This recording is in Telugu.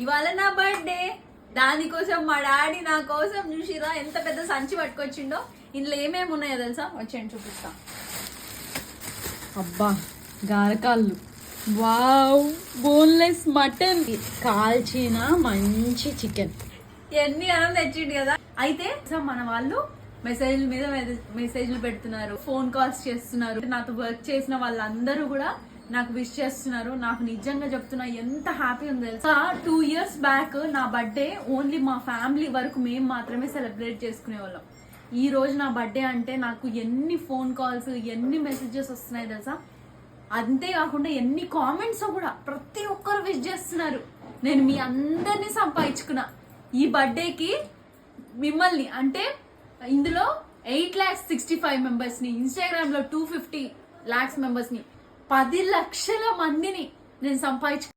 ఇవాళ నా బర్త్డే. దానికోసం మా డాడీ నా కోసం చూసిరా ఎంత పెద్ద సంచి పట్టుకొచ్చిండో. ఇందులో ఏమేమి ఉన్నాయో తెలుసా? వచ్చేయండి చూపిస్తా. అబ్బా గారకాళ్ళు, వావ్, బోన్లెస్ మటన్, కాల్చిన మంచి చికెన్, ఎన్ని అన్నం తెచ్చిండు కదా. అయితే మన వాళ్ళు మెసేజ్ల మీద మెసేజ్లు పెడుతున్నారు, ఫోన్ కాల్స్ చేస్తున్నారు. నాతో వర్క్ చేసిన వాళ్ళందరూ కూడా నాకు విష్ చేస్తున్నారు. నాకు నిజంగా చెప్తున్నా ఎంత హ్యాపీ ఉంది తెలుసా. 2 years బ్యాక్ నా బర్త్డే ఓన్లీ మా ఫ్యామిలీ వరకు మేము మాత్రమే సెలబ్రేట్ చేసుకునే వాళ్ళం. ఈ రోజు నా బర్త్డే అంటే నాకు ఎన్ని ఫోన్ కాల్స్, ఎన్ని మెసేజెస్ వస్తున్నాయి తెలుసా. అంతేకాకుండా ఎన్ని కామెంట్స్ కూడా ప్రతి ఒక్కరు విష్ చేస్తున్నారు. నేను మీ అందరినీ సంపాదించుకున్నా ఈ బర్త్డేకి. మిమ్మల్ని అంటే ఇందులో 8,65,000 మెంబర్స్ ని, ఇన్స్టాగ్రామ్ లో 250 lakhs మెంబర్స్ ని, 10 లక్షల మందిని నేను సంపాదించు.